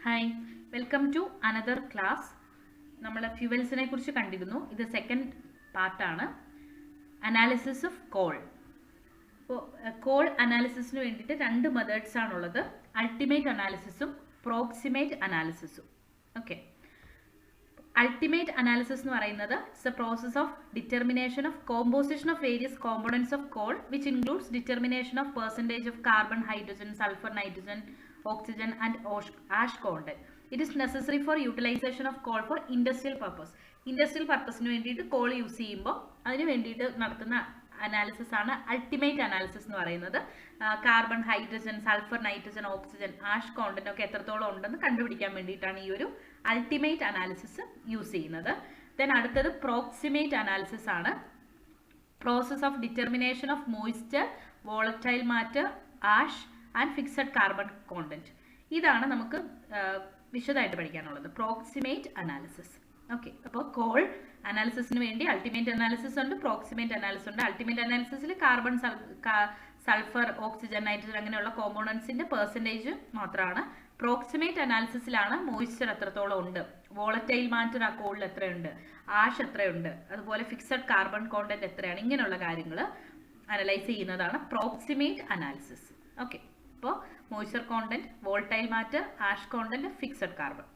Hi, welcome to another class. നമ്മൾ ഫ്യൂവൽസിനെ കുറിച്ച് കണ്ടിരുന്നു. ഇത് സെക്കൻഡ് പാർട്ടാണ്. Analysis of coal. അപ്പോൾ കോൾ അനാലിസിസിന് വേണ്ടിയിട്ട് രണ്ട് മെത്തേഡ്സ് ആണുള്ളത്. അൾട്ടിമേറ്റ് അനാലിസിസും പ്രോക്സിമേറ്റ് അനാലിസിസും. ഓക്കെ, അൾട്ടിമേറ്റ് അനാലിസിസ് എന്ന് പറയുന്നത് it's a process of determination of composition of various components of coal which includes determination of percentage of carbon, hydrogen, sulphur, nitrogen, oxygen and ash content. It is necessary for utilization of coal for industrial purpose. Industrial purpose ന് വേണ്ടിയിട്ട് call use ചെയ്യുമ്പോൾ അതിന് വേണ്ടിയിട്ട് നടത്തുന്ന analysis ആണ് ultimate analysis എന്ന് പറയുന്നത്. Carbon, hydrogen, sulphur, nitrogen, oxygen, ash content ഒക്കെ എത്രത്തോളം ഉണ്ടെന്ന് കണ്ടുപിടിക്കാൻ വേണ്ടിയിട്ടാണ് ഈ ഒരു അൾട്ടിമേറ്റ് അനാലിസിസ് യൂസ് ചെയ്യുന്നത്. ദെൻ അടുത്തത് പ്രോക്സിമേറ്റ് അനാലിസിസ് ആണ്. Process of determination of moisture, volatile matter, ash and fixed carbon content. ഇതാണ് നമുക്ക് വിശദമായിട്ട് പഠിക്കാനുള്ളത്, പ്രോക്സിമേറ്റ് അനാലിസിസ്. ഓക്കെ, അപ്പോൾ കോൾ അനാലിസിസിന് വേണ്ടി അൾട്ടിമേറ്റ് അനാലിസിസ് ഉണ്ട്, പ്രോക്സിമേറ്റ് അനാലിസിസ് ഉണ്ട്. അൾട്ടിമേറ്റ് അനാലിസിസിൽ കാർബൺ, സൾഫർ, ഓക്സിജൻ, നൈട്രജൻ അങ്ങനെയുള്ള കോമ്പോണൻസിന്റെ പെർസെൻറ്റേജ് മാത്രമാണ്. പ്രോക്സിമേറ്റ് അനാലിസിസിലാണ് മോയ്സ്ചർ എത്രത്തോളം ഉണ്ട്, വോളറ്റൈൽ മാറ്റർ ആ കോളിൽ എത്രയുണ്ട്, ആഷ് എത്രയുണ്ട്, അതുപോലെ ഫിക്സഡ് കാർബൺ കോണ്ടന്റ് എത്രയാണ്, ഇങ്ങനെയുള്ള കാര്യങ്ങൾ അനലൈസ് ചെയ്യുന്നതാണ് പ്രോക്സിമേറ്റ് അനാലിസിസ്. ഓക്കെ, അപ്പോൾ moisture content, volatile matter, ash content, fixed carbon.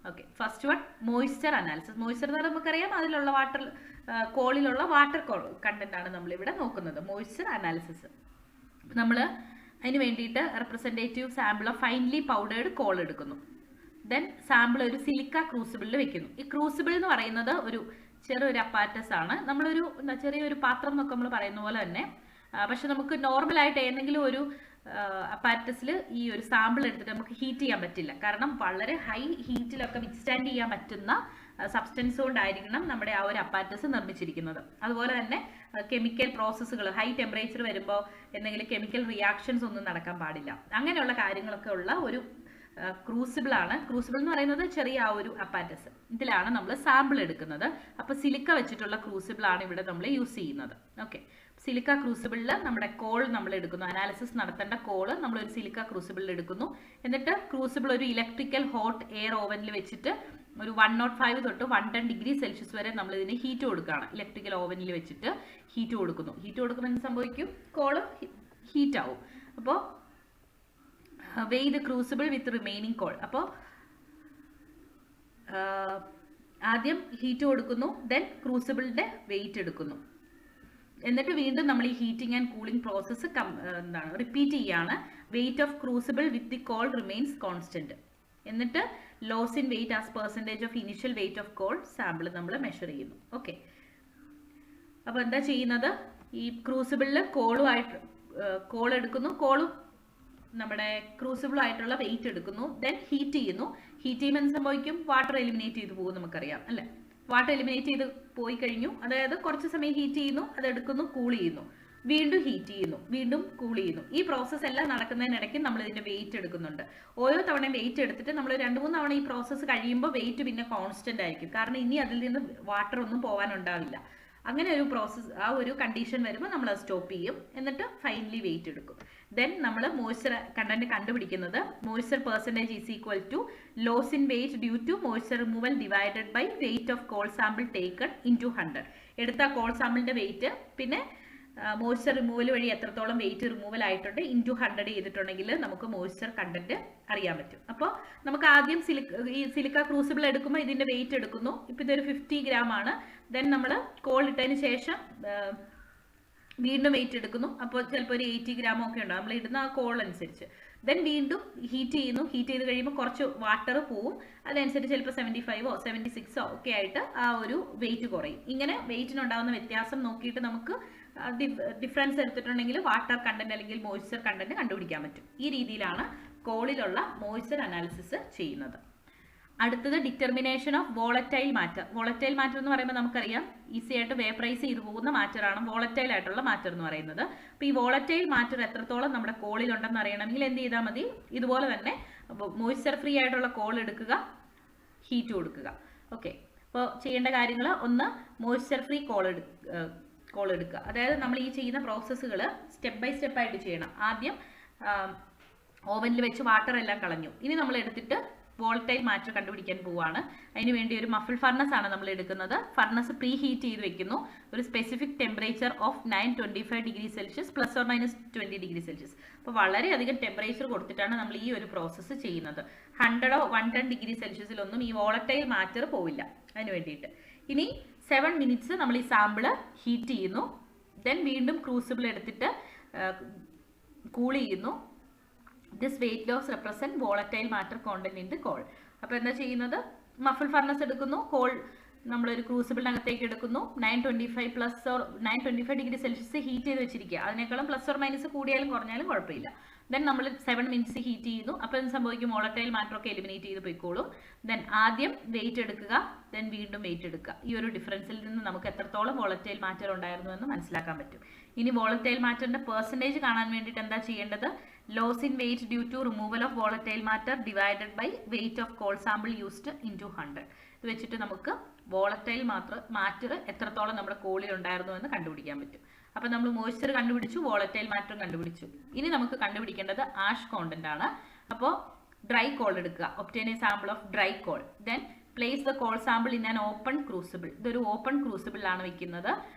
Okay, first one moisture analysis. Moisture എന്ന് പറയുമ്പോൾ നമുക്കറിയാം അതിലുള്ള വാട്ടർ, കോളിലുള്ള വാട്ടർ കണ്ടന്റ് ആണ് നമ്മളിവിടെ നോക്കുന്നത്. മോയ്സ്ചർ അനാലിസിസ് നമ്മൾ അതിന് വേണ്ടിയിട്ട് representative sample of finely powdered call എടുക്കുന്നു. ദെൻ സാമ്പിൾ ഒരു സിലിക്ക ക്രൂസിബിളിൽ വെക്കുന്നു. ഈ ക്രൂസിബിൾ എന്ന് പറയുന്നത് ഒരു ചെറിയൊരു അപ്പാറ്റസ് ആണ്. നമ്മളൊരു ചെറിയൊരു പാത്രം എന്നൊക്കെ നമ്മൾ പറയുന്ന പോലെ തന്നെ, പക്ഷെ നമുക്ക് നോർമലായിട്ട് ഏതെങ്കിലും ഒരു അപ്പാറ്റസിൽ ഈ ഒരു സാമ്പിൾ എടുത്തിട്ട് നമുക്ക് ഹീറ്റ് ചെയ്യാൻ പറ്റില്ല. കാരണം വളരെ ഹൈ ഹീറ്റിലൊക്കെ വിത്ത്സ്റ്റാൻഡ് ചെയ്യാൻ പറ്റുന്ന സബ്സ്റ്റൻസ് കൊണ്ടായിരിക്കണം നമ്മുടെ ആ ഒരു അപ്പാറ്റസ് നിർമ്മിച്ചിരിക്കുന്നത്. അതുപോലെ തന്നെ കെമിക്കൽ പ്രോസസ്സുകൾ ഹൈ ടെമ്പറേച്ചർ വരുമ്പോൾ എന്തെങ്കിലും കെമിക്കൽ റിയാക്ഷൻസ് ഒന്നും നടക്കാൻ പാടില്ല. അങ്ങനെയുള്ള കാര്യങ്ങളൊക്കെ ഉള്ള ഒരു ക്രൂസിബിൾ ആണ്. ക്രൂസിബിൾ എന്ന് പറയുന്നത് ചെറിയ ആ ഒരു അപ്പാറ്റസ്, ഇതിലാണ് നമ്മൾ സാമ്പിൾ എടുക്കുന്നത്. അപ്പോൾ സിലിക്ക വെച്ചിട്ടുള്ള ക്രൂസിബിൾ ആണ് ഇവിടെ നമ്മൾ യൂസ് ചെയ്യുന്നത്. ഓക്കെ, സിലിക്ക ക്രൂസിബിളിൽ നമ്മുടെ കോൾ നമ്മൾ എടുക്കുന്നു. അനാലിസിസ് നടത്തേണ്ട കോള് നമ്മൾ ഒരു സിലിക്ക ക്രൂസിബിളിൽ എടുക്കുന്നു. എന്നിട്ട് ക്രൂസിബിൾ ഒരു ഇലക്ട്രിക്കൽ ഹോട്ട് എയർ ഓവനിൽ വെച്ചിട്ട് ഒരു 105 തൊട്ട് 110 ഡിഗ്രി സെൽഷ്യസ് വരെ നമ്മൾ ഇതിന് ഹീറ്റ് കൊടുക്കുകയാണ്. ഇലക്ട്രിക്കൽ ഓവനിൽ വെച്ചിട്ട് ഹീറ്റ് കൊടുക്കുന്നു. ഹീറ്റ് കൊടുക്കുമ്പോൾ എന്ത് സംഭവിക്കും? കോള് ഹീറ്റ് ആവും. അപ്പോൾ weigh the crucible with remaining coal. അപ്പോൾ ആദ്യം ഹീറ്റ് കൊടുക്കുന്നു, ദെൻ ക്രൂസിബിളിന്റെ വെയിറ്റ് എടുക്കുന്നു. എന്നിട്ട് വീണ്ടും നമ്മൾ ഈ heating and cooling process repeat ചെയ്യാണ്. Weight of crucible with the coal remains constant. എന്നിട്ട് loss in weight as percentage of initial weight of coal sample നമ്മൾ മെഷർ ചെയ്യുന്നു. ഓക്കെ, അപ്പോൾ എന്താ ചെയ്യുന്നത്? ഈ ക്രൂസിബിളിൽ കോൾ എടുക്കുന്നു, കോളും നമ്മുടെ ക്രൂസിബിൾ ആയിട്ടുള്ള വെയിറ്റ് എടുക്കുന്നു, ദെൻ ഹീറ്റ് ചെയ്യുന്നു. ഹീറ്റ് ചെയ്യുമ്പോൾ എന്ത് സംഭവിക്കും? വാട്ടർ എലിമിനേറ്റ് ചെയ്ത് പോകും, നമുക്കറിയാം അല്ലേ? വാട്ടർ എലിമിനേറ്റ് ചെയ്ത് പോയി കഴിഞ്ഞു, അതായത് കുറച്ച് സമയം ഹീറ്റ് ചെയ്യുന്നു, അതെടുക്കുന്നു, കൂൾ ചെയ്യുന്നു, വീണ്ടും ഹീറ്റ് ചെയ്യുന്നു, വീണ്ടും കൂൾ ചെയ്യുന്നു. ഈ പ്രോസസ്സ് എല്ലാം നടക്കുന്നതിനിടയ്ക്ക് നമ്മൾ ഇതിന്റെ വെയിറ്റ് എടുക്കുന്നുണ്ട്. ഓരോ തവണയും വെയിറ്റ് എടുത്തിട്ട് നമ്മൾ 2-3 തവണ ഈ പ്രോസസ്സ് കഴിയുമ്പോൾ വെയിറ്റ് പിന്നെ കോൺസ്റ്റന്റ് ആയിരിക്കും. കാരണം ഇനി അതിൽ നിന്ന് വാട്ടർ ഒന്നും പോകാനുണ്ടാവില്ല. അങ്ങനെ ഒരു പ്രോസസ്സ്, ആ ഒരു കണ്ടീഷൻ വരുമ്പോൾ നമ്മൾ അത് സ്റ്റോപ്പ് ചെയ്യും. എന്നിട്ട് ഫൈനലി വെയിറ്റ് എടുക്കും. ദെൻ നമ്മൾ മോയ്സ്ചർ കണ്ടന്റ് കണ്ടുപിടിക്കുന്നത് moisture percentage is equal to loss in weight due to moisture removal divided by weight of coal sample taken into 100. എടുത്ത കോൾ സാമ്പിളിന്റെ വെയിറ്റ് പിന്നെ മോയ്സ്ചർ റിമൂവൽ വഴി എത്രത്തോളം വെയിറ്റ് റിമൂവൽ ആയിട്ടുണ്ട് ഇൻറ്റു 100 ചെയ്തിട്ടുണ്ടെങ്കിൽ നമുക്ക് മോയ്സ്ചർ കണ്ടന്റ് അറിയാൻ പറ്റും. അപ്പോൾ നമുക്ക് ആദ്യം ഈ സിലിക്ക ക്രൂസിബിൾ എടുക്കുമ്പോൾ ഇതിന്റെ വെയിറ്റ് എടുക്കുന്നു. ഇപ്പം ഇതൊരു 50 ഗ്രാം ആണ്. ദെൻ നമ്മൾ കോൾ ഇട്ടതിന് ശേഷം വീണ്ടും വെയിറ്റ് എടുക്കുന്നു. അപ്പോൾ ചിലപ്പോൾ ഒരു 80 ഗ്രാമോ ഒക്കെ ഉണ്ടാവും, നമ്മൾ ഇടുന്ന ആ കോൾ അനുസരിച്ച്. ദെൻ വീണ്ടും ഹീറ്റ് ചെയ്യുന്നു. ഹീറ്റ് ചെയ്ത് കഴിയുമ്പോൾ കുറച്ച് വാട്ടർ പോവും, അതനുസരിച്ച് ചിലപ്പോൾ 75ഓ 76ഓ ഒക്കെ ആയിട്ട് ആ ഒരു വെയിറ്റ് കുറയും. ഇങ്ങനെ വെയിറ്റിനുണ്ടാകുന്ന വ്യത്യാസം നോക്കിയിട്ട് നമുക്ക് ഡിഫറൻസ് എടുത്തിട്ടുണ്ടെങ്കിൽ വാട്ടർ കണ്ടന്റ് അല്ലെങ്കിൽ മോയ്സ്ചർ കണ്ടന്റ് കണ്ടുപിടിക്കാൻ പറ്റും. ഈ രീതിയിലാണ് കോളിലുള്ള മോയ്സ്ചർ അനാലിസിസ് ചെയ്യുന്നത്. അടുത്തത് determination of volatile matter. Volatile matter എന്ന് പറയുമ്പോൾ നമുക്കറിയാം ഈസി ആയിട്ട് വേപ്പറൈസ് ചെയ്തു പോകുന്ന മാറ്ററാണ് വോളറ്റൈൽ ആയിട്ടുള്ള മാറ്റർ എന്ന് പറയുന്നത്. അപ്പോൾ ഈ വോളറ്റൈൽ മാറ്റർ എത്രത്തോളം നമ്മുടെ കോളിൽ ഉണ്ടെന്ന് അറിയണമെങ്കിൽ എന്ത് ചെയ്താൽ മതി? ഇതുപോലെ തന്നെ മോയ്സ്ചർ ഫ്രീ ആയിട്ടുള്ള കോൾ എടുക്കുക, ഹീറ്റ് കൊടുക്കുക. ഓക്കെ, അപ്പോൾ ചെയ്യേണ്ട കാര്യങ്ങൾ: ഒന്ന്, മോയ്സ്ചർ ഫ്രീ കോൾ എടുക്കുക. അതായത് നമ്മൾ ഈ ചെയ്യുന്ന പ്രോസസ്സുകൾ സ്റ്റെപ്പ് ബൈ സ്റ്റെപ്പ് ആയിട്ട് ചെയ്യണം. ആദ്യം ഓവനിൽ വെച്ച് വാട്ടർ എല്ലാം കളഞ്ഞു. ഇനി നമ്മൾ എടുത്തിട്ട് വോളറ്റൈൽ മാറ്റർ കണ്ടുപിടിക്കാൻ പോവുകയാണ്. അതിന് വേണ്ടി ഒരു മഫിൾ ഫർണസ് ആണ് നമ്മൾ എടുക്കുന്നത്. ഫർണസ് പ്രീ ഹീറ്റ് ചെയ്ത് വെക്കുന്നു. ഒരു specific temperature of 925 degree Celsius ±20 degree Celsius. അപ്പോൾ വളരെയധികം ടെമ്പറേച്ചർ കൊടുത്തിട്ടാണ് നമ്മൾ ഈ ഒരു പ്രോസസ്സ് ചെയ്യുന്നത്. 100 or 110 ഡിഗ്രി സെൽഷ്യസിലൊന്നും ഈ വോളറ്റൈൽ മാറ്റർ പോവില്ല. അതിന് വേണ്ടിയിട്ട് ഇനി 7 മിനിറ്റ്സ് നമ്മൾ ഈ സാമ്പിള് ഹീറ്റ് ചെയ്യുന്നു. ദെൻ വീണ്ടും ക്രൂസിബിൾ എടുത്തിട്ട് കൂൾ ചെയ്യുന്നു. This weight loss represent volatile matter content in the coal. അപ്പോൾ എന്താ ചെയ്യുന്നത്, മഫിൾ ഫർണസ് എടുക്കുന്നു, കോൾ നമ്മളൊരു ക്രൂസിബിളിനകത്തേക്ക് എടുക്കുന്നു. 925 ഡിഗ്രി സെൽഷ്യസ് ഹീറ്റ് ചെയ്ത് വെച്ചിരിക്കുക. അതിനേക്കാളും ± കൂടിയാലും കുറഞ്ഞാലും കുഴപ്പമില്ല. ദെൻ നമ്മൾ 7 മിനിറ്റ്സ് ഹീറ്റ് ചെയ്യുന്നു. അപ്പോൾ എന്ത് സംഭവിക്കും, വോളറ്റൈൽ മാറ്റർ ഒക്കെ എലിമിനേറ്റ് ചെയ്ത് പോയിക്കോളും. ദെൻ ആദ്യം വെയിറ്റ് എടുക്കുക, ദെൻ വീണ്ടും വെയിറ്റ് എടുക്കുക. ഈ ഒരു ഡിഫറൻസിൽ നിന്ന് നമുക്ക് എത്രത്തോളം വോളറ്റൈൽ മാറ്റർ ഉണ്ടായിരുന്നു എന്ന് മനസ്സിലാക്കാൻ പറ്റും. ഇനി വോളറ്റൈൽ മാറ്ററിന്റെ പെർസെൻറ്റേജ് കാണാൻ വേണ്ടിയിട്ട് എന്താ ചെയ്യേണ്ടത്, loss in weight due to removal of volatile matter divided by weight of coal sample used into 100. ഇത് വെച്ചിട്ട് നമുക്ക് വോളറ്റൈൽ മാറ്റർ എത്രത്തോളം നമ്മുടെ കോളിൽ ഉണ്ടായിരുന്നു എന്ന് കണ്ടുപിടിക്കാൻ പറ്റും. അപ്പോൾ നമ്മൾ മോയ്സ്ചർ കണ്ടുപിടിച്ചു, വോളറ്റൈൽ മാറ്ററും കണ്ടുപിടിച്ചു. ഇനി നമുക്ക് കണ്ടുപിടിക്കേണ്ടത് ആഷ് കോണ്ടന്റ് ആണ്. അപ്പോൾ ഡ്രൈ കോൾ എടുക്കുക, obtain a sample of dry coal. Then place the coal sample in an open crucible. ഇതൊരു ഓപ്പൺ ക്രൂസിബിളിലാണ് വെക്കുന്നത്.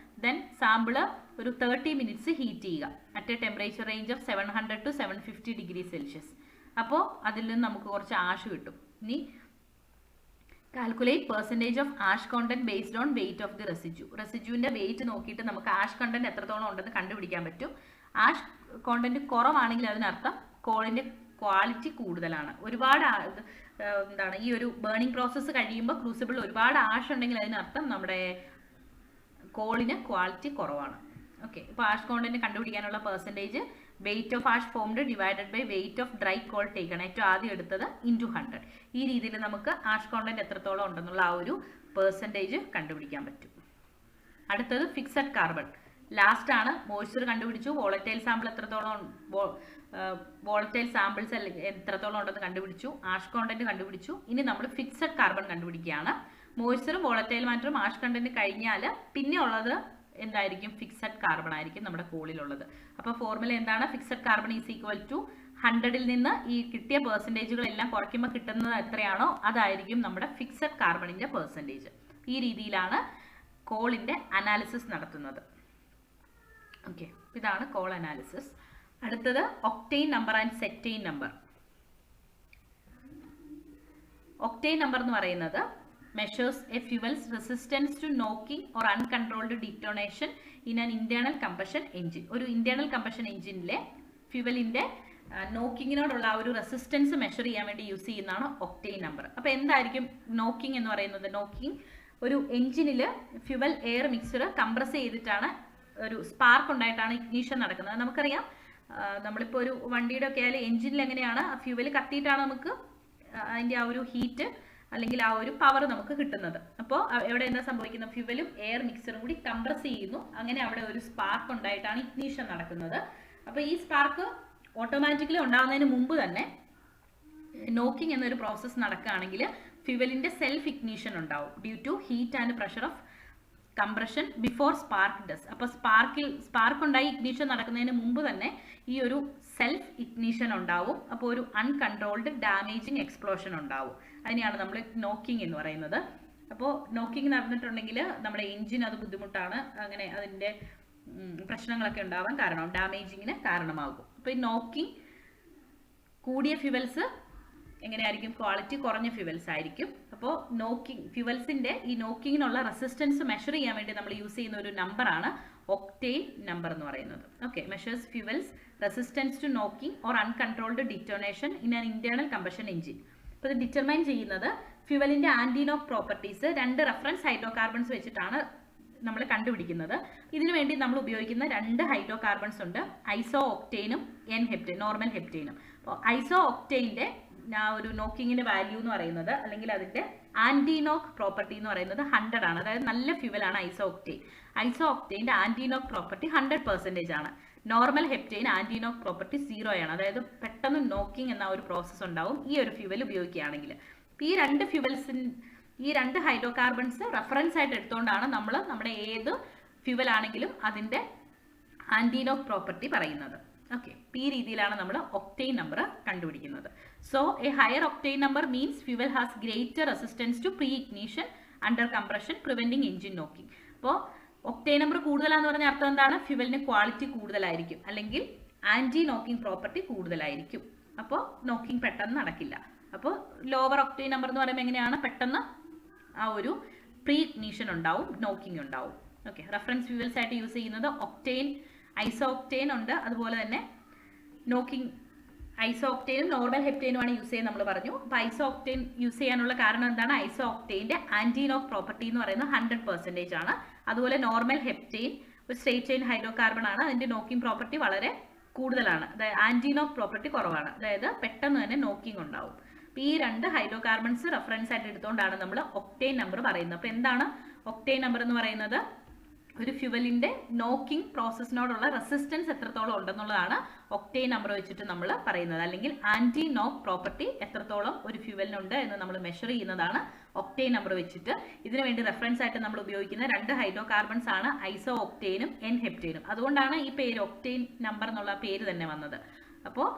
ദെൻ സാമ്പിള് ഒരു 30 മിനിറ്റ്സ് ഹീറ്റ് ചെയ്യുക at a temperature range of 700 to 750 degree Celsius. അപ്പോൾ അതിൽ നിന്ന് നമുക്ക് കുറച്ച് ആഷ് കിട്ടും. ഇനി calculate percentage of ash content based on weight of the residue. റെസിഡ്യൂവിൻ്റെ വെയിറ്റ് നോക്കിയിട്ട് നമുക്ക് ആഷ് കണ്ടന്റ് എത്രത്തോളം ഉണ്ടെന്ന് കണ്ടുപിടിക്കാൻ പറ്റും. ആഷ് കോണ്ടന്റ് കുറവാണെങ്കിൽ അതിനർത്ഥം കോളിൻ്റെ ക്വാളിറ്റി കൂടുതലാണ്. ഒരുപാട് ഈ ഒരു ബേണിംഗ് പ്രോസസ്സ് കഴിയുമ്പോൾ ക്രൂസിബിൾ ഒരുപാട് ആഷ് ഉണ്ടെങ്കിൽ അതിനർത്ഥം നമ്മുടെ കോളിന് ക്വാളിറ്റി കുറവാണ്. ഓക്കെ, ഇപ്പോൾ ആഷ് കോണ്ടന്റ് കണ്ടുപിടിക്കാനുള്ള percentage weight of ash formed divided by weight of dry coal taken, ഏറ്റവും ആദ്യം എടുത്തത് ഇൻറ്റു 100. ഈ രീതിയിൽ നമുക്ക് ആഷ് കോണ്ടന്റ് എത്രത്തോളം ഉണ്ടെന്നുള്ള ആ ഒരു പെർസെൻറ്റേജ് കണ്ടുപിടിക്കാൻ പറ്റും. അടുത്തത് ഫിക്സഡ് കാർബൺ. ലാസ്റ്റ് ആണ്. മോയ്സ്ചർ കണ്ടുപിടിച്ചു, വോളറ്റൈൽ സാമ്പിൾ വോളറ്റൈൽ സാമ്പിൾസ് എത്രത്തോളം ഉണ്ടെന്ന് കണ്ടുപിടിച്ചു, ആഷ് കോണ്ടന്റ് കണ്ടുപിടിച്ചു. ഇനി നമ്മൾ ഫിക്സഡ് കാർബൺ കണ്ടുപിടിക്കുകയാണ്. മോയ്സ്ചറും വോളറ്റൈൽ മാറ്ററും ആഷ് കണ്ടന്റ് കഴിഞ്ഞാൽ പിന്നെ ഉള്ളത് എന്തായിരിക്കും, ഫിക്സഡ് കാർബൺ ആയിരിക്കും നമ്മുടെ കോളിലുള്ളത്. അപ്പോൾ ഫോർമുല എന്താണ്, fixed carbon is equal to 100ൽ നിന്ന് ഈ കിട്ടിയ പെർസെൻറ്റേജുകളെല്ലാം കുറയ്ക്കുമ്പോൾ കിട്ടുന്നത് എത്രയാണോ അതായിരിക്കും നമ്മുടെ ഫിക്സഡ് കാർബണിൻ്റെ പെർസെൻറ്റേജ്. ഈ രീതിയിലാണ് കോളിൻ്റെ അനാലിസിസ് നടത്തുന്നത്. ഓക്കെ, ഇതാണ് കോൾ അനാലിസിസ്. അടുത്തത് octane number and cetane number. Octane number എന്ന് പറയുന്നത് measures a fuel's resistance to knocking or uncontrolled detonation in an internal combustion engine. ഒരു internal combustion engineലെ ഫ്യൂവലിൻ്റെ നോക്കിങ്ങിനോടുള്ള ആ ഒരു റെസിസ്റ്റൻസ് മെഷർ ചെയ്യാൻ വേണ്ടി യൂസ് ചെയ്യുന്നതാണ് ഒക്ടെയ്ൻ നമ്പർ. അപ്പോൾ എന്തായിരിക്കും നോക്കിംഗ് എന്ന് പറയുന്നത്? നോക്കിംഗ് ഒരു എഞ്ചിനിൽ ഫ്യൂവൽ എയർ മിക്സ്ചർ കംപ്രസ് ചെയ്തിട്ടാണ് ഒരു സ്പാർക്ക് ഉണ്ടായിട്ടാണ് ഇഗ്നീഷൻ നടക്കുന്നത്. നമുക്കറിയാം, നമ്മളിപ്പോൾ ഒരു വണ്ടിയുടെ ഒക്കെ ആയാലും എഞ്ചിനിൽ എങ്ങനെയാണ് ഫ്യൂവൽ കത്തിയിട്ടാണ് നമുക്ക് അതിൻ്റെ ആ ഒരു ഹീറ്റ് അല്ലെങ്കിൽ ആ ഒരു പവർ നമുക്ക് കിട്ടുന്നത്. അപ്പോൾ എവിടെ എന്താ സംഭവിക്കുന്നത്, ഫ്യൂവലും എയർ മിക്സറും കൂടി കംപ്രസ് ചെയ്യുന്നു. അങ്ങനെ അവിടെ ഒരു സ്പാർക്ക് ഉണ്ടായിട്ടാണ് ഇഗ്നീഷൻ നടക്കുന്നത്. അപ്പോൾ ഈ സ്പാർക്ക് ഓട്ടോമാറ്റിക്കലി ഉണ്ടാകുന്നതിന് മുമ്പ് തന്നെ നോക്കിംഗ് എന്നൊരു പ്രോസസ്സ് നടക്കുകയാണെങ്കിൽ ഫ്യൂവലിൻ്റെ സെൽഫ് ഇഗ്നീഷൻ ഉണ്ടാവും due to heat and pressure of compression before spark does. അപ്പോൾ സ്പാർക്ക് ഉണ്ടായി ഇഗ്നീഷൻ നടക്കുന്നതിന് മുമ്പ് തന്നെ ഈ ഒരു സെൽഫ് ഇഗ്നീഷൻ ഉണ്ടാവും. അപ്പോൾ ഒരു അൺകൺട്രോൾഡ് ഡാമേജിങ് എക്സ്പ്ലോഷൻ ഉണ്ടാവും. അതിനെയാണ് നമ്മൾ നോക്കിംഗ് എന്ന് പറയുന്നത്. അപ്പോൾ നോക്കിംഗ് നടന്നിട്ടുണ്ടെങ്കിൽ നമ്മുടെ എഞ്ചിൻ അത് ബുദ്ധിമുട്ടാണ്, അങ്ങനെ അതിൻ്റെ പ്രശ്നങ്ങളൊക്കെ ഉണ്ടാവാൻ കാരണം ഡാമേജിങ്ങിന് കാരണമാകും. അപ്പോൾ ഈ നോക്കിംഗ് കൂടിയ ഫ്യൂവൽസ് എങ്ങനെയായിരിക്കും, ക്വാളിറ്റി കുറഞ്ഞ ഫ്യൂവൽസ് ആയിരിക്കും. അപ്പോൾ ഫ്യൂവൽസിൻ്റെ ഈ നോക്കിങ്ങിനുള്ള റെസിസ്റ്റൻസ് മെഷർ ചെയ്യാൻ വേണ്ടി നമ്മൾ യൂസ് ചെയ്യുന്ന ഒരു നമ്പറാണ് ഒക്ടെയ്ൻ നമ്പർ എന്ന് പറയുന്നത്. Okay, measures fuels resistance to knocking or uncontrolled detonation in an internal combustion engine. അപ്പോൾ ഇത് ഡിറ്റർമൈൻ ചെയ്യുന്നത് ഫ്യൂവലിൻ്റെ ആൻറ്റിനോക്ക് പ്രോപ്പർട്ടീസ് 2 റെഫറൻസ് ഹൈഡ്രോകാർബൺസ് വെച്ചിട്ടാണ് നമ്മൾ കണ്ടുപിടിക്കുന്നത്. ഇതിനു വേണ്ടി നമ്മൾ ഉപയോഗിക്കുന്ന 2 ഹൈഡ്രോകാർബൺസ് ഉണ്ട്, ഐസോ ഒക്ടെയ്നും എൻ ഹെപ്റ്റൈൻ, നോർമൽ ഹെപ്റ്റൈനും. അപ്പോൾ ഐസോ ഒക്ടെയ്ൻ്റെ ഒരു നോക്കിങ്ങിൻ്റെ വാല്യൂ എന്ന് പറയുന്നത്, അല്ലെങ്കിൽ അതിൻ്റെ ആൻറ്റിനോക്ക് പ്രോപ്പർട്ടി എന്ന് പറയുന്നത് 100 ആണ്. അതായത് നല്ല ഫ്യൂവലാണ് ഐസോ ഒക്ടെയ്ൻ. ഐസോ ഒക്ടെയ്ൻ്റെ ആൻറ്റിനോക്ക് പ്രോപ്പർട്ടി 100% ആണ്. നോർമൽ ഹെപ്റ്റൈൻ ആൻറ്റിനോക്ക് പ്രോപ്പർട്ടി 0 ആണ്. അതായത് പെട്ടെന്ന് നോക്കിംഗ് എന്ന ഒരു പ്രോസസ്സ് ഉണ്ടാവും ഈ ഒരു ഫ്യൂവൽ ഉപയോഗിക്കുകയാണെങ്കിൽ. ഈ 2 ഹൈഡ്രോകാർബൺസ് റെഫറൻസ് ആയിട്ട് എടുത്തുകൊണ്ടാണ് നമ്മൾ നമ്മുടെ ഏത് ഫ്യൂവൽ ആണെങ്കിലും അതിൻ്റെ ആൻറ്റിനോക്ക് പ്രോപ്പർട്ടി പറയുന്നത്. ഓക്കെ, ഈ രീതിയിലാണ് നമ്മൾ ഒക്ടെയ്ൻ നമ്പർ കണ്ടുപിടിക്കുന്നത്. So a higher octane number means fuel has greater resistance to pre ignition under compression preventing engine knocking. അപ്പോൾ ഒക്ടെയ്ൻ നമ്പർ കൂടുതലാന്ന് പറഞ്ഞ അർത്ഥം എന്താണ്? ഫ്യൂവലിന് ക്വാളിറ്റി കൂടുതലായിരിക്കും, അല്ലെങ്കിൽ ആന്റി നോക്കിംഗ് പ്രോപ്പർട്ടി കൂടുതലായിരിക്കും. അപ്പോൾ നോക്കിംഗ് പെട്ടെന്ന് നടക്കില്ല. അപ്പോൾ ലോവർ ഒക്ടെയ്ൻ നമ്പർ എന്ന് പറയുമ്പോൾ എങ്ങനെയാണ്? പെട്ടെന്ന് ആ ഒരു പ്രീ ഇഗ്നിഷൻ ഉണ്ടാവും, നോക്കിംഗ് ഉണ്ടാവും. ഓക്കെ, റെഫറൻസ് ഫ്യൂവൽസ് ആയിട്ട് യൂസ് ചെയ്യുന്നത് ഒക്ടെയ്ൻ, ഐസോ ഒക്ടെയ്ൻ ഉണ്ട്, അതുപോലെ തന്നെ നോക്കിംഗ് ഐസോ ഒക്ടെയ്നും നോർമൽ ഹെപ്റ്റെയിനുമാണ് യൂസ് ചെയ്യുന്നത് നമ്മൾ പറഞ്ഞു. അപ്പോൾ ഐസോ ഒക്ടെയ്ൻ യൂസ് ചെയ്യാനുള്ള കാരണം എന്താണ്? ഐസോ ഒക്ടെയ്ൻ്റെ ആന്റി നോക്ക് പ്രോപ്പർട്ടി എന്ന് പറയുന്നത് 100% ആണ്. അതുപോലെ നോർമൽ ഹെപ്റ്റെയിൻ ഒരു സ്ട്രേറ്റ് ചെയിൻ ഹൈഡ്രോ കാർബൺ ആണ്, അതിൻ്റെ നോക്കിംഗ് പ്രോപ്പർട്ടി വളരെ കൂടുതലാണ്, അതായത് ആന്റി നോക്ക് പ്രോപ്പർട്ടി കുറവാണ്, അതായത് പെട്ടെന്ന് തന്നെ നോക്കിംഗ് ഉണ്ടാവും. അപ്പോൾ ഈ രണ്ട് ഹൈഡ്രോ കാർബൺസ് റെഫറൻസ് ആയിട്ട് എടുത്തുകൊണ്ടാണ് നമ്മൾ ഒക്ടെയ്ൻ നമ്പർ പറയുന്നത്. അപ്പോൾ എന്താണ് ഒക്ടെയ്ൻ നമ്പർ എന്ന് പറയുന്നത്? ഒരു ഫ്യൂവലിൻ്റെ നോക്കിംഗ് പ്രോസസ്സിനോടുള്ള റെസിസ്റ്റൻസ് എത്രത്തോളം ഉണ്ടെന്നുള്ളതാണ് ഒക്ടെയ്ൻ നമ്പർ വെച്ചിട്ട് നമ്മൾ പറയുന്നത്. അല്ലെങ്കിൽ ആന്റി നോക്ക് പ്രോപ്പർട്ടി എത്രത്തോളം ഒരു ഫ്യൂവലിനുണ്ട് എന്ന് നമ്മൾ മെഷർ ചെയ്യുന്നതാണ് ഒക്ടെയ്ൻ നമ്പർ വെച്ചിട്ട്. ഇതിനു വേണ്ടി റെഫറൻസ് ആയിട്ട് നമ്മൾ ഉപയോഗിക്കുന്ന രണ്ട് ഹൈഡ്രോ കാർബൺസ് ആണ് ഐസോ ഒക്ടെയ്നും എൻ ഹെപ്റ്റെയിനും. അതുകൊണ്ടാണ് ഈ പേര് ഒക്ടെയ്ൻ നമ്പർ എന്നുള്ള പേര് തന്നെ വന്നത്. അപ്പോൾ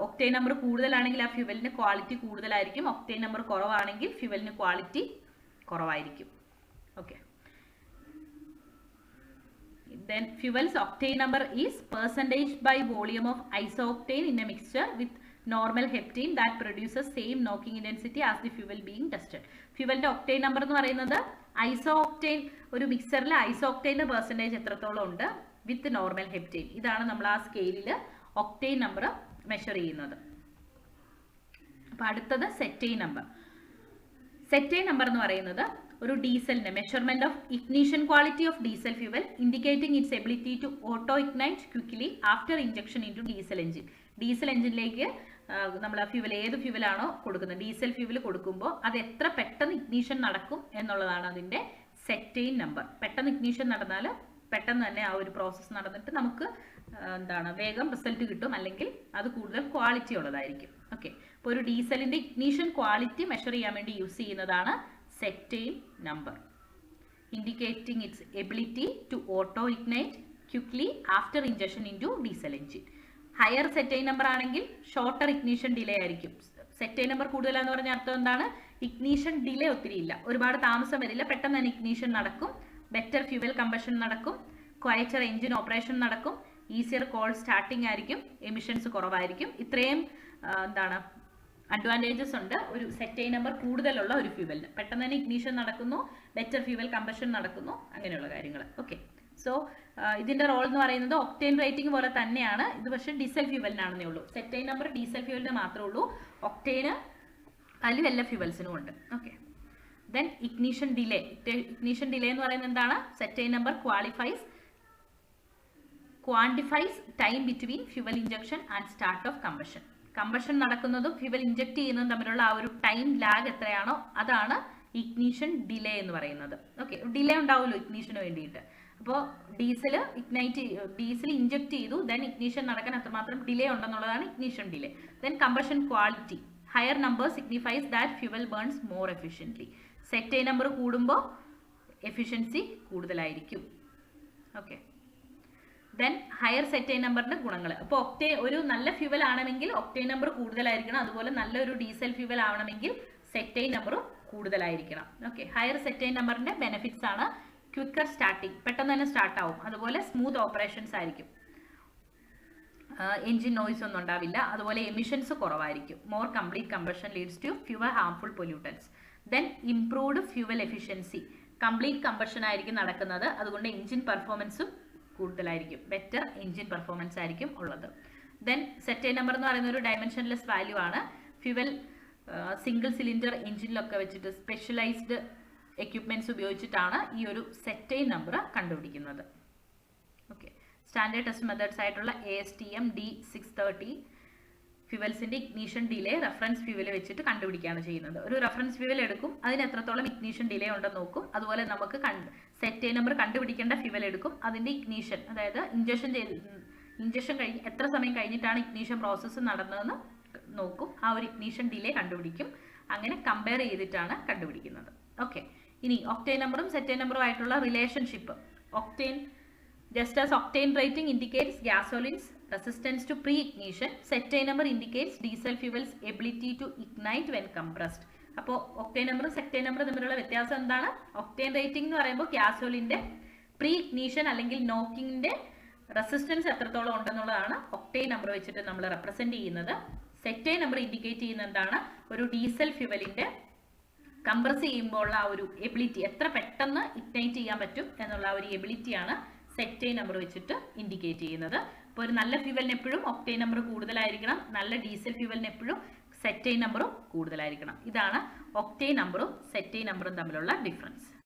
ഒക്ടെയ്ൻ നമ്പർ കൂടുതലാണെങ്കിൽ ആ ഫ്യൂവലിന് ക്വാളിറ്റി കൂടുതലായിരിക്കും, ഒക്ടെയ്ൻ നമ്പർ കുറവാണെങ്കിൽ ഫ്യൂവലിന് ക്വാളിറ്റി കുറവായിരിക്കും. Okay, then fuel's octane number is percentage by volume of isooctane in a mixture with normal heptene that produces same knocking intensity as the fuel being tested. ഫ്യൂവലിന്റെ octane number എന്ന് പറയുന്നത് ഐസോ octane, ഒരു മിക്സറിൽ ഐസോ ഒക്ടെയ്ൻ്റെ percentage എത്രത്തോളം ഉണ്ട് with normal heptane. ഇതാണ് നമ്മൾ ആ സ്കെയിലിൽ ഒക്ടെയ്ൻ നമ്പർ മെഷർ ചെയ്യുന്നത്. അപ്പോൾ അടുത്തത് സെറ്റെയ്ൻ നമ്പർ. സെറ്റെയ്ൻ നമ്പർ എന്ന് പറയുന്നത് ഒരു ഡീസലിന്റെ measurement of ignition quality of diesel fuel indicating its ability to auto ignite quickly after injection into diesel engine. Diesel എഞ്ചിനിലേക്ക് നമ്മൾ ആ ഫ്യൂവൽ ഏത് ഫ്യൂവലാണോ കൊടുക്കുന്നത്, ഡീസൽ ഫ്യൂവൽ കൊടുക്കുമ്പോൾ അത് എത്ര പെട്ടെന്ന് ഇഗ്നിഷൻ നടക്കും എന്നുള്ളതാണ് അതിൻ്റെ സെറ്റെയ്ൻ നമ്പർ. പെട്ടെന്ന് ഇഗ്നിഷൻ നടന്നാൽ പെട്ടെന്ന് തന്നെ ആ ഒരു പ്രോസസ്സ് നടന്നിട്ട് നമുക്ക് വേഗം റിസൾട്ട് കിട്ടും, അല്ലെങ്കിൽ അത് കൂടുതൽ ക്വാളിറ്റി ഉള്ളതായിരിക്കും. ഓക്കെ, അപ്പോൾ ഒരു ഡീസലിൻ്റെ ഇഗ്നിഷൻ ക്വാളിറ്റി മെഷർ ചെയ്യാൻ വേണ്ടി യൂസ് ചെയ്യുന്നതാണ് cetane number, indicating its ability to auto ignite quickly after injection into diesel engine. Higher cetane number ആണെങ്കിൽ ഷോർട്ടർ ഇഗ്നിഷൻ ഡിലേ ആയിരിക്കും. സെറ്റെയ്ൻ നമ്പർ കൂടുതലാന്ന് പറഞ്ഞ അർത്ഥം എന്താണ്? ഇഗ്നിഷൻ ഡിലേ ഒത്തിരി ഇല്ല, ഒരുപാട് താമസം വരില്ല, പെട്ടെന്ന് തന്നെ ഇഗ്നിഷൻ നടക്കും, ബെറ്റർ ഫ്യൂവൽ കമ്പഷൻ നടക്കും, ക്വയറ്റർ എഞ്ചിൻ ഓപ്പറേഷൻ നടക്കും, ഈസിയർ കോൾഡ് സ്റ്റാർട്ടിംഗ് ആയിരിക്കും, എമിഷൻസ് കുറവായിരിക്കും. ഇത്രയും അഡ്വാൻറ്റേജസ് ഉണ്ട് ഒരു സെറ്റെയ്ൻ നമ്പർ കൂടുതലുള്ള ഒരു ഫ്യൂവലിന്. പെട്ടെന്ന് തന്നെ ഇഗ്നിഷൻ നടക്കുന്നു, ബെറ്റർ ഫ്യൂവൽ കമ്പഷൻ നടക്കുന്നു, അങ്ങനെയുള്ള കാര്യങ്ങൾ. ഓക്കെ, സോ ഇതിൻ്റെ റോൾ എന്ന് പറയുന്നത് ഒക്ടെയ്ൻ റേറ്റിംഗ് പോലെ തന്നെയാണ് ഇത്, പക്ഷേ ഡീസൽ ഫ്യൂവലിനാണെന്നേ ഉള്ളൂ. സെറ്റെയ്ൻ നമ്പർ ഡീസൽ ഫ്യൂവലിന് മാത്രമേ ഉള്ളൂ, ഒക്ടെയ്ന് അതിൽ എല്ലാ ഫ്യൂവൽസിനും ഉണ്ട്. Okay, then ignition delay. Ignition delay എന്ന് പറയുന്നത് എന്താണ്? Cetane number quantifies time between fuel injection and start of combustion. Combustion നടക്കുന്നതും ഫ്യൂവൽ ഇഞ്ചക്ട് ചെയ്യുന്നതും തമ്മിലുള്ള ആ ഒരു ടൈം ലാഗ് എത്രയാണോ അതാണ് ഇഗ്നിഷൻ ഡിലേ എന്ന് പറയുന്നത്. ഓക്കെ, ഡിലേ ഉണ്ടാവുമല്ലോ ഇഗ്നിഷന് വേണ്ടിയിട്ട്. അപ്പോൾ ഡീസൽ ഇഞ്ചക്ട് ചെയ്തു, ദെൻ ഇഗ്നിഷൻ നടക്കാൻ എത്രമാത്രം ഡിലേ ഉണ്ടെന്നുള്ളതാണ് ignition delay. Then combustion quality. Higher number signifies that fuel burns more efficiently. Cetane number കൂടുമ്പോൾ എഫിഷ്യൻസി കൂടുതലായിരിക്കും. ഓക്കെ, ദെൻ ഹയർ സെറ്റെയ്ൻ നമ്പറിന്റെ ഗുണങ്ങൾ. അപ്പോൾ ഒരു നല്ല ഫ്യൂവൽ ആണെങ്കിൽ ഒക്ടെയ്ൻ നമ്പർ കൂടുതലായിരിക്കണം, അതുപോലെ നല്ലൊരു ഡീസൽ ഫ്യൂവൽ ആവണമെങ്കിൽ സെറ്റെയ്ൻ നമ്പറും കൂടുതലായിരിക്കണം. ഓക്കെ, ഹയർ സെറ്റെയ്ൻ നമ്പറിന്റെ ബെനിഫിറ്റ്സ് ആണ് ക്വിക്കർ സ്റ്റാർട്ടിങ്, പെട്ടെന്ന് തന്നെ സ്റ്റാർട്ട് ആവും, അതുപോലെ സ്മൂത്ത് ഓപ്പറേഷൻസ് ആയിരിക്കും, എഞ്ചിൻ നോയ്സ് ഒന്നും ഉണ്ടാവില്ല, അതുപോലെ എമിഷൻസ് കുറവായിരിക്കും. More complete combustion leads to fewer harmful pollutants. Then improved fuel efficiency. Complete combustion ആയിരിക്കും നടക്കുന്നത്, അതുകൊണ്ട് എഞ്ചിൻ പെർഫോമൻസും കൂടുതലായിരിക്കും, ബെറ്റർ എഞ്ചിൻ പെർഫോമൻസ് ആയിരിക്കും ഉള്ളത്. ദെൻ സെറ്റെയ്ൻ നമ്പർ എന്ന് പറയുന്ന ഒരു ഡയമെൻഷൻലെസ് വാല്യൂ ആണ്. ഫ്യൂവൽ സിംഗിൾ സിലിണ്ടർ എഞ്ചിനിലൊക്കെ വെച്ചിട്ട് സ്പെഷ്യലൈസ്ഡ് എക്യുപ്മെൻറ്റ്സ് ഉപയോഗിച്ചിട്ടാണ് ഈ ഒരു സെറ്റെയ്ൻ നമ്പർ കണ്ടുപിടിക്കുന്നത്. ഓക്കെ, സ്റ്റാൻഡേർഡ് ടെസ്റ്റ് മെത്തേഡ്സ് ആയിട്ടുള്ള ASTM D630 ഫ്യൂവൽസിൻ്റെ ഇഗ്നിഷൻ ഡിലേ റെഫറൻസ് ഫ്യൂവൽ വെച്ചിട്ട് കണ്ടുപിടിക്കുകയാണ് ചെയ്യുന്നത്. ഒരു റെഫറൻസ് ഫ്യൂവൽ എടുക്കും, അതിന് എത്രത്തോളം ഇഗ്നിഷൻ ഡിലേ ഉണ്ടെന്ന് നോക്കും, അതുപോലെ നമുക്ക് സെറ്റെയ്ൻ നമ്പർ കണ്ടുപിടിക്കേണ്ട ഫ്യൂവൽ എടുക്കും, അതിൻ്റെ ഇഗ്നിഷൻ, അതായത് ഇഞ്ചക്ഷൻ കഴിഞ്ഞ് എത്ര സമയം കഴിഞ്ഞിട്ടാണ് ഇഗ്നിഷൻ പ്രോസസ്സ് നടന്നതെന്ന് നോക്കും, ആ ഒരു ഇഗ്നിഷൻ ഡിലേ കണ്ടുപിടിക്കും. അങ്ങനെ കമ്പയർ ചെയ്തിട്ടാണ് കണ്ടുപിടിക്കുന്നത്. ഓക്കെ, ഇനി ഒക്ടെയ്ൻ നമ്പറും സെറ്റെയ്ൻ നമ്പറും ആയിട്ടുള്ള relationship. Just as octane rating indicates gasoline's resistance to pre-ignition. Sectane number indicates diesel fuel's ability to ignite when compressed. അപ്പോൾ ഒക്ടേൻ നമ്പറും സെക്ടേൻ നമ്പറും തമ്മിലുള്ള വ്യത്യാസം എന്താണ്? ഒക്ടേൻ റേറ്റിംഗ് എന്ന് പറയുമ്പോൾ ഗ്യാസോലിൻ്റെ പ്രീ ഇഗ്നീഷൻ അല്ലെങ്കിൽ നോക്കിങ്ങിൻ്റെ റെസിസ്റ്റൻസ് എത്രത്തോളം ഉണ്ടെന്നുള്ളതാണ് ഒക്ടേൻ നമ്പർ വെച്ചിട്ട് നമ്മൾ റെപ്രസെൻറ്റ് ചെയ്യുന്നത്. സെക്ടേൻ നമ്പർ ഇൻഡിക്കേറ്റ് ചെയ്യുന്ന എന്താണ്? ഒരു ഡീസൽ ഫ്യൂവലിൻ്റെ കംപ്രസ് ചെയ്യുമ്പോൾ ഉള്ള ആ ഒരു എബിലിറ്റി, എത്ര പെട്ടെന്ന് ഇഗ്നൈറ്റ് ചെയ്യാൻ പറ്റും എന്നുള്ള ആ ഒരു എബിലിറ്റിയാണ് സെക്ടേൻ നമ്പർ വെച്ചിട്ട് ഇൻഡിക്കേറ്റ് ചെയ്യുന്നത്. അപ്പോൾ ഒരു നല്ല ഫ്യൂവലിന് എപ്പോഴും ഒക്ടേൻ നമ്പർ കൂടുതലായിരിക്കണം, നല്ല ഡീസൽ ഫ്യൂവലിന് എപ്പോഴും സെക്ടേൻ നമ്പറും കൂടുതലായിരിക്കണം. ഇതാണ് ഒക്ടേൻ നമ്പറും സെക്ടേൻ നമ്പറും തമ്മിലുള്ള ഡിഫറൻസ്.